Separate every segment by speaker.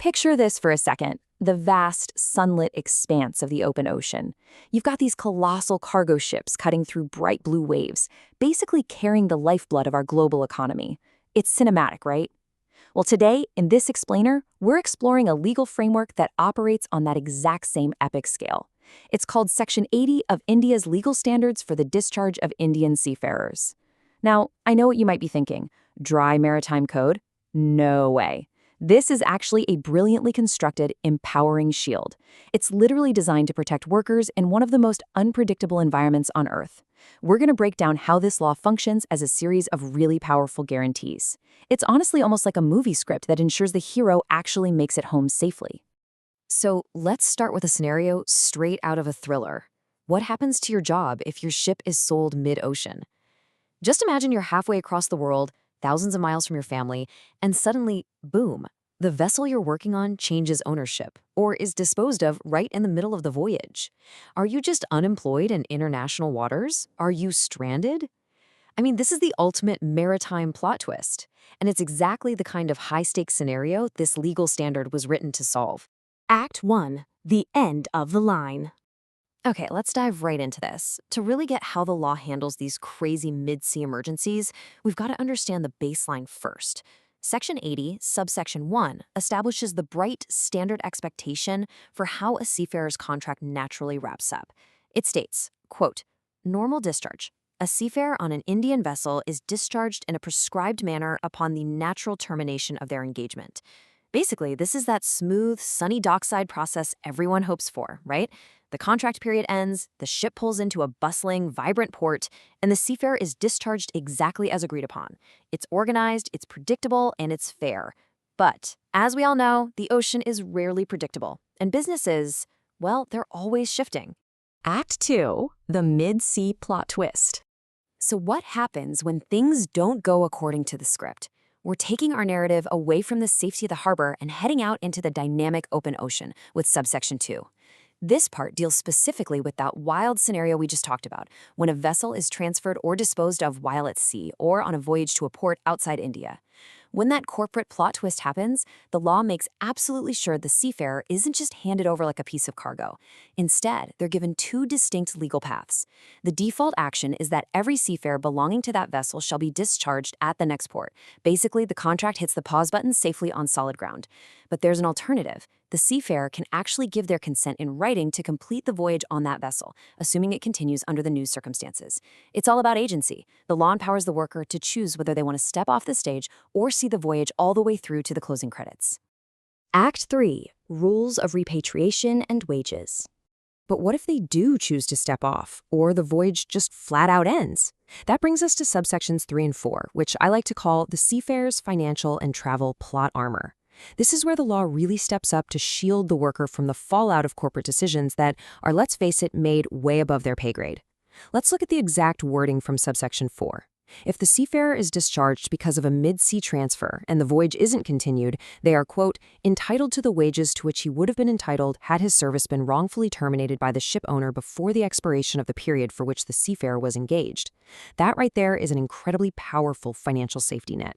Speaker 1: Picture this for a second, the vast, sunlit expanse of the open ocean. You've got these colossal cargo ships cutting through bright blue waves, basically carrying the lifeblood of our global economy. It's cinematic, right? Well, today, in this explainer, we're exploring a legal framework that operates on that exact same epic scale. It's called Section 80 of India's Legal Standards for the Discharge of Indian Seafarers. Now, I know what you might be thinking. Dry maritime code? No way. This is actually a brilliantly constructed, empowering shield. It's literally designed to protect workers in one of the most unpredictable environments on Earth. We're going to break down how this law functions as a series of really powerful guarantees. It's honestly almost like a movie script that ensures the hero actually makes it home safely. So let's start with a scenario straight out of a thriller. What happens to your job if your ship is sold mid-ocean? Just imagine you're halfway across the world, thousands of miles from your family, and suddenly, boom, the vessel you're working on changes ownership or is disposed of right in the middle of the voyage. Are you just unemployed in international waters? Are you stranded? I mean, this is the ultimate maritime plot twist, and it's exactly the kind of high-stakes scenario this legal standard was written to solve.
Speaker 2: Act 1. The end of the line.
Speaker 1: Okay, let's dive right into this. To really get how the law handles these crazy mid-sea emergencies, we've got to understand the baseline first. Section 80, subsection 1, establishes the bright standard expectation for how a seafarer's contract naturally wraps up. It states, quote, "Normal discharge. A seafarer on an Indian vessel is discharged in a prescribed manner upon the natural termination of their engagement." Basically, this is that smooth, sunny dockside process everyone hopes for, right? The contract period ends, the ship pulls into a bustling, vibrant port, and the seafarer is discharged exactly as agreed upon. It's organized, it's predictable, and it's fair. But, as we all know, the ocean is rarely predictable, and businesses, well, they're always shifting.
Speaker 2: Act 2. The mid-sea plot twist.
Speaker 1: So what happens when things don't go according to the script? We're taking our narrative away from the safety of the harbor and heading out into the dynamic open ocean with subsection 2. This part deals specifically with that wild scenario we just talked about, when a vessel is transferred or disposed of while at sea or on a voyage to a port outside India. When that corporate plot twist happens, the law makes absolutely sure the seafarer isn't just handed over like a piece of cargo. Instead, they're given two distinct legal paths. The default action is that every seafarer belonging to that vessel shall be discharged at the next port. Basically, the contract hits the pause button safely on solid ground. But there's an alternative. The seafarer can actually give their consent in writing to complete the voyage on that vessel, assuming it continues under the new circumstances. It's all about agency. The law empowers the worker to choose whether they want to step off the stage or see the voyage all the way through to the closing credits.
Speaker 2: Act 3. Rules of repatriation and wages. But what if they do choose to step off, or the voyage just flat out ends? That brings us to subsections 3 and 4, which I like to call the seafarer's financial and travel plot armor. This is where the law really steps up to shield the worker from the fallout of corporate decisions that are, let's face it, made way above their pay grade. Let's look at the exact wording from subsection 4. If the seafarer is discharged because of a mid-sea transfer and the voyage isn't continued, they are, quote, entitled to the wages to which he would have been entitled had his service been wrongfully terminated by the ship owner before the expiration of the period for which the seafarer was engaged. That right there is an incredibly powerful financial safety net.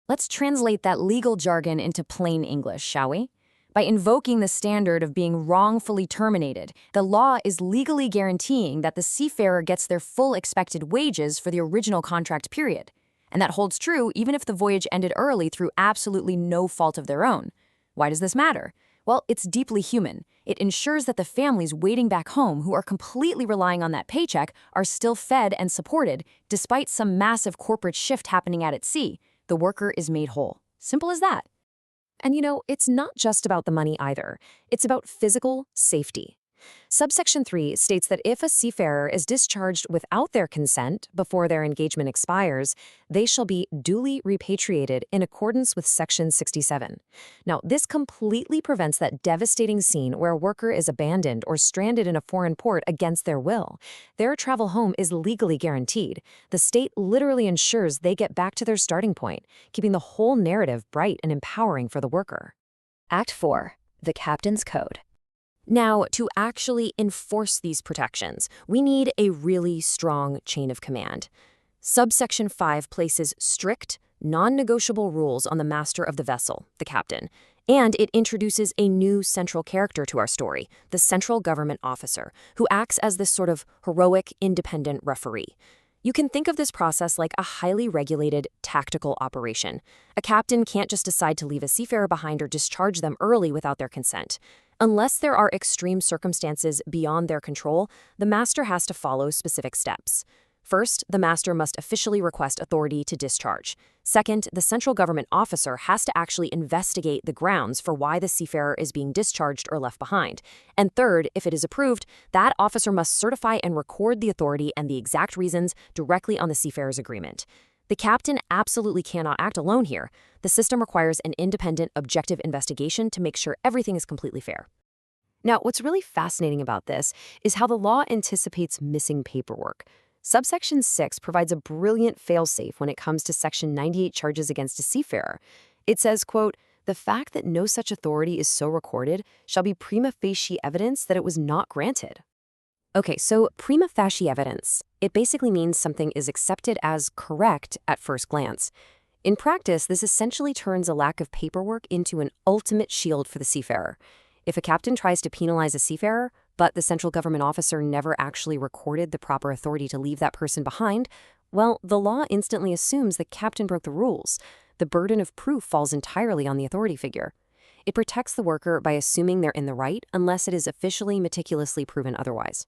Speaker 1: Let's translate that legal jargon into plain English, shall we? By invoking the standard of being wrongfully terminated, the law is legally guaranteeing that the seafarer gets their full expected wages for the original contract period. And that holds true even if the voyage ended early through absolutely no fault of their own. Why does this matter? Well, it's deeply human. It ensures that the families waiting back home who are completely relying on that paycheck are still fed and supported, despite some massive corporate shift happening out at sea. The worker is made whole. Simple as that.
Speaker 2: And you know, it's not just about the money either. It's about physical safety. Subsection 3 states that if a seafarer is discharged without their consent before their engagement expires, they shall be duly repatriated in accordance with Section 67. Now, this completely prevents that devastating scene where a worker is abandoned or stranded in a foreign port against their will. Their travel home is legally guaranteed. The state literally ensures they get back to their starting point, keeping the whole narrative bright and empowering for the worker. Act 4. The Captain's Code. Now, to actually enforce these protections, we need a really strong chain of command. Subsection 5 places strict, non-negotiable rules on the master of the vessel, the captain. And it introduces a new central character to our story, the central government officer, who acts as this sort of heroic, independent referee. You can think of this process like a highly regulated, tactical operation. A captain can't just decide to leave a seafarer behind or discharge them early without their consent. Unless there are extreme circumstances beyond their control, the master has to follow specific steps. First, the master must officially request authority to discharge. Second, the central government officer has to actually investigate the grounds for why the seafarer is being discharged or left behind. And third, if it is approved, that officer must certify and record the authority and the exact reasons directly on the seafarer's agreement. The captain absolutely cannot act alone here. The system requires an independent, objective investigation to make sure everything is completely fair. Now, what's really fascinating about this is how the law anticipates missing paperwork. Subsection 6 provides a brilliant fail-safe when it comes to Section 98 charges against a seafarer. It says, quote, "The fact that no such authority is so recorded shall be prima facie evidence that it was not granted." Okay, so prima facie evidence. It basically means something is accepted as correct at first glance. In practice, this essentially turns a lack of paperwork into an ultimate shield for the seafarer. If a captain tries to penalize a seafarer, but the central government officer never actually recorded the proper authority to leave that person behind, well, the law instantly assumes the captain broke the rules. The burden of proof falls entirely on the authority figure. It protects the worker by assuming they're in the right unless it is officially meticulously proven otherwise.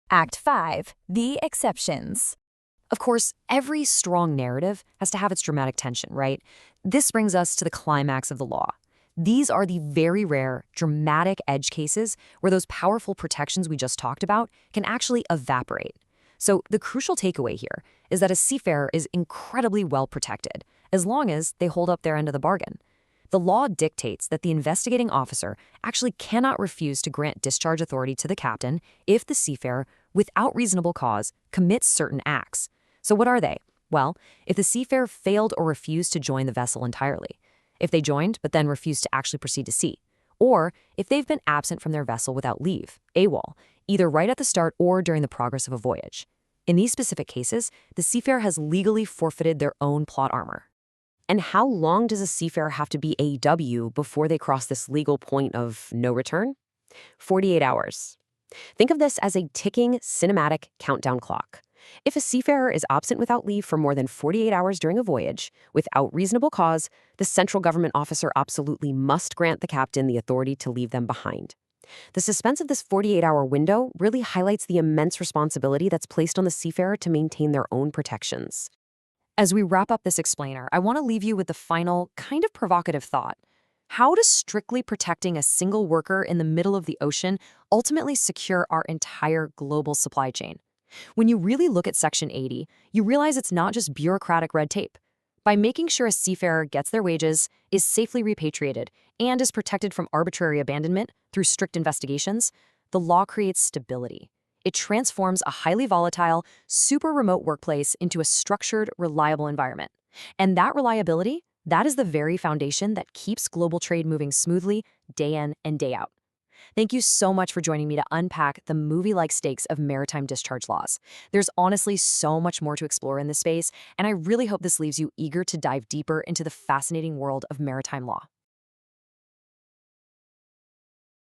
Speaker 1: Act 5. The exceptions.
Speaker 2: Of course, every strong narrative has to have its dramatic tension, right? This brings us to the climax of the law. These are the very rare, dramatic edge cases where those powerful protections we just talked about can actually evaporate. So the crucial takeaway here is that a seafarer is incredibly well protected, as long as they hold up their end of the bargain. The law dictates that the investigating officer actually cannot refuse to grant discharge authority to the captain if the seafarer, without reasonable cause, commits certain acts. So what are they? Well, if the seafarer failed or refused to join the vessel entirely, if they joined but then refused to actually proceed to sea, or if they've been absent from their vessel without leave, AWOL, either right at the start or during the progress of a voyage. In these specific cases, the seafarer has legally forfeited their own plot armor. And how long does a seafarer have to be AW before they cross this legal point of no return? 48 hours. Think of this as a ticking cinematic countdown clock. If a seafarer is absent without leave for more than 48 hours during a voyage, without reasonable cause, the central government officer absolutely must grant the captain the authority to leave them behind. The suspense of this 48-hour window really highlights the immense responsibility that's placed on the seafarer to maintain their own protections. As we wrap up this explainer, I want to leave you with the final, kind of provocative thought. How does strictly protecting a single worker in the middle of the ocean ultimately secure our entire global supply chain? When you really look at Section 80, you realize it's not just bureaucratic red tape. By making sure a seafarer gets their wages, is safely repatriated, and is protected from arbitrary abandonment through strict investigations, the law creates stability. It transforms a highly volatile, super remote workplace into a structured, reliable environment. And that reliability, that is the very foundation that keeps global trade moving smoothly day in and day out. Thank you so much for joining me to unpack the movie-like stakes of maritime discharge laws. There's honestly so much more to explore in this space, and I really hope this leaves you eager to dive deeper into the fascinating world of maritime law.